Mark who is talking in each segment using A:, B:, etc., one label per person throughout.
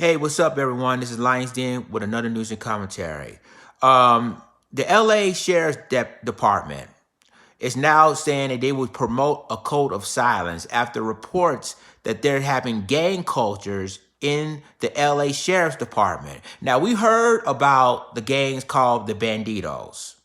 A: Hey, what's up, everyone? This is Lions Den with another news and commentary. The LA Sheriff's Department is now saying that they would promote a code of silence after reports that they're having gang cultures in the LA Sheriff's Department. Now, we heard about the gangs called the Banditos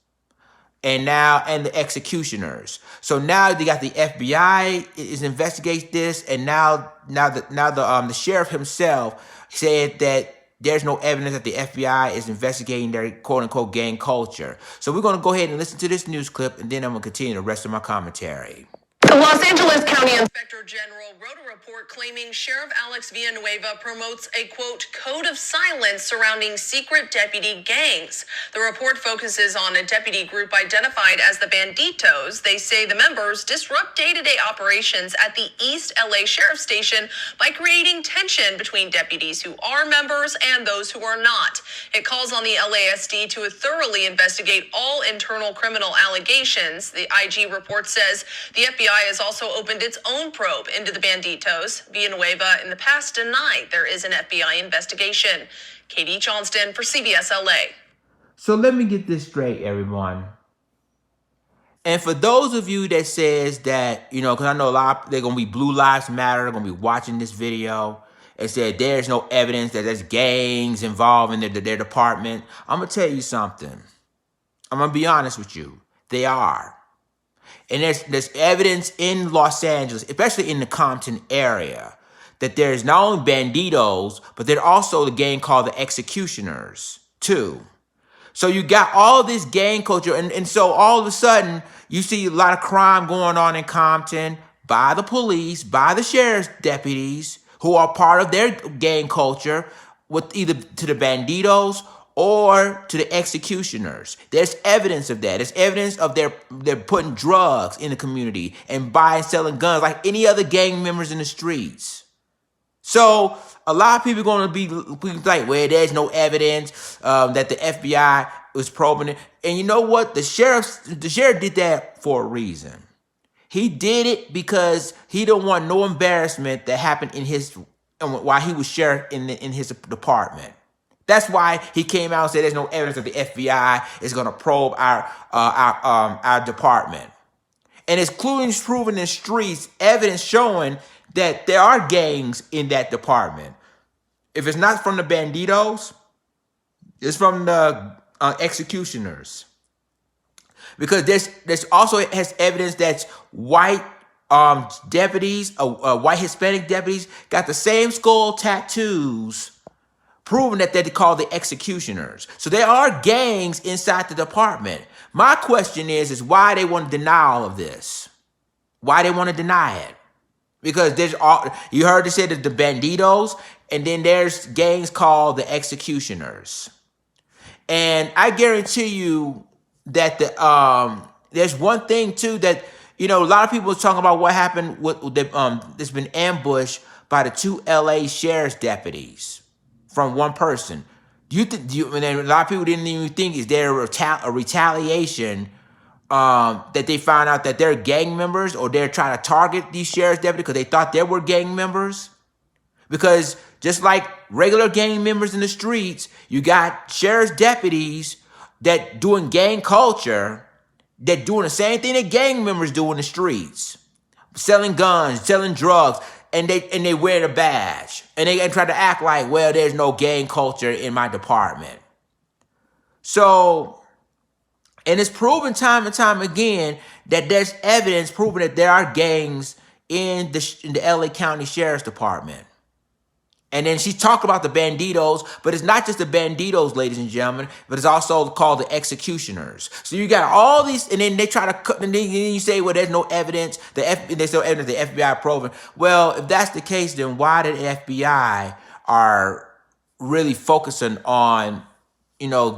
A: and the executioners. So now they got the FBI is investigating this, and the sheriff himself said that there's no evidence that the FBI is investigating their quote unquote gang culture. So we're gonna go ahead and listen to this news clip, and then I'm gonna continue the rest of my commentary.
B: The Los Angeles County Inspector General wrote a report claiming Sheriff Alex Villanueva promotes a, quote, code of silence surrounding secret deputy gangs. The report focuses on a deputy group identified as the Banditos. They say the members disrupt day-to-day operations at the East LA Sheriff Station by creating tension between deputies who are members and those who are not. It calls on the LASD to thoroughly investigate all internal criminal allegations. The IG report says the FBI has also opened its own probe into the Banditos. Villanueva in the past denied there is an FBI investigation. Katie Johnston for CBS LA.
A: So let me get this straight, everyone. And for those of you that says that, because I know a lot, they're going to be Blue Lives Matter, they're going to be watching this video and said there's no evidence that there's gangs involved in their department. I'm going to tell you something. I'm going to be honest with you. They are. And there's evidence in Los Angeles, especially in the Compton area, that there's not only Banditos, but there's also the gang called the Executioners, too. So you got all this gang culture, and so all of a sudden, you see a lot of crime going on in Compton by the police, by the sheriff's deputies, who are part of their gang culture, with either to the Banditos or to the executioners. There's evidence of that. There's evidence of they're putting drugs in the community and buying, selling guns like any other gang members in the streets. So a lot of people are going to be like, well, there's no evidence that the FBI was probing it. And you know what? The sheriff did that for a reason. He did it because he don't want no embarrassment that happened while he was sheriff in his department. That's why he came out and said there's no evidence that the FBI is going to probe our department. And it's proven in the streets, evidence showing that there are gangs in that department. If it's not from the Banditos, it's from the executioners. Because there's also has evidence that white deputies, white Hispanic deputies, got the same skull tattoos, proving that they're called the executioners. So there are gangs inside the department. My question is why they want to deny all of this? Why they want to deny it? Because you heard they said that the Banditos, and then there's gangs called the executioners. And I guarantee you that there's one thing too that, a lot of people are talking about what happened with there's been ambushed by the 2 LA sheriff's deputies from one person. And a lot of people didn't even think, is there a retaliation that they found out that they're gang members, or they're trying to target these sheriff's deputies because they thought they were gang members? Because just like regular gang members in the streets, you got sheriff's deputies that doing gang culture, that doing the same thing that gang members do in the streets, selling guns, selling drugs. And they wear the badge. And they try to act like, well, there's no gang culture in my department. So, and it's proven time and time again that there's evidence proving that there are gangs in the LA County Sheriff's Department. And then she talked about the Banditos, but it's not just the Banditos, ladies and gentlemen, but it's also called the executioners. So you got all these, and then they try to cut, and then you say, well, there's no evidence. There's no evidence the FBI probing. Well, if that's the case, then why did the FBI are really focusing on,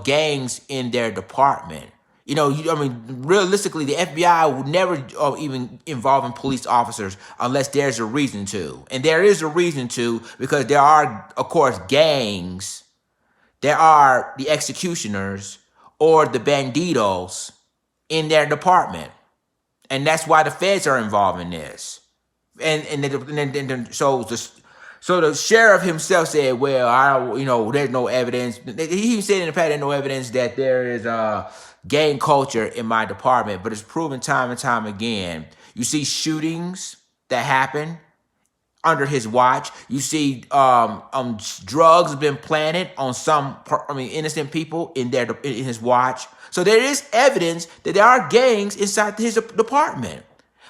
A: gangs in their department? Realistically, the FBI would never even involve in police officers unless there's a reason to. And there is a reason to, because there are, of course, gangs. There are the executioners or the Banditos in their department. And that's why the feds are involved in this. So So the sheriff himself said, well, there's no evidence. He even said in the past, there's no evidence that there is gang culture in my department, but it's proven time and time again. You see shootings that happen under his watch. You see drugs have been planted on innocent people in his watch. So there is evidence that there are gangs inside his department.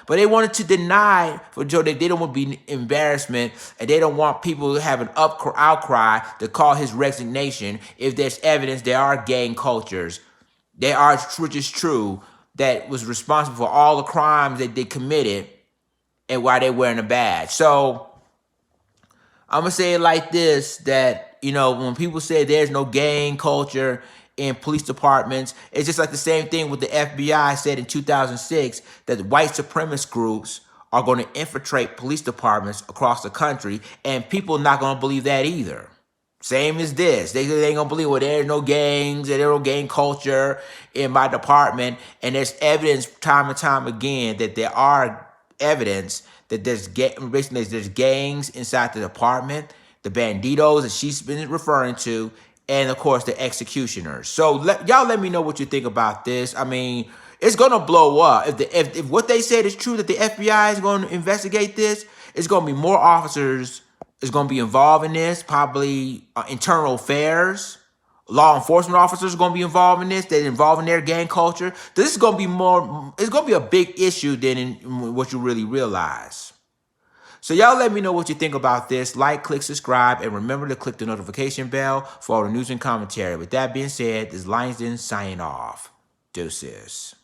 A: But they wanted to deny for Joe that they don't want to be embarrassment, and they don't want people to have an outcry to call his resignation if there's evidence there are gang cultures. They are, which is true, that was responsible for all the crimes that they committed and why they're wearing a badge. So I'm going to say it like this, that, when people say there's no gang culture in police departments, it's just like the same thing with the FBI said in 2006, that white supremacist groups are going to infiltrate police departments across the country, and people are not going to believe that either. Same as this. They ain't going to believe, well, there's no gangs, there's no gang culture in my department, and there's evidence time and time again that there are evidence that there's gangs inside the department, the banditos that she's been referring to, and of course the executioners. So y'all let me know what you think about this. I mean, it's gonna blow up if what they said is true, that the FBI is going to investigate this. It's gonna be more officers is gonna be involved in this. Probably internal affairs, law enforcement officers are going to be involved in this. They're involved in their gang culture. This is going to be more, it's going to be a big issue than in what you really realize. So y'all let me know what you think about this. Like, click, subscribe, and remember to click the notification bell for all the news and commentary. With that being said, this is Lions Den signing off. Deuces.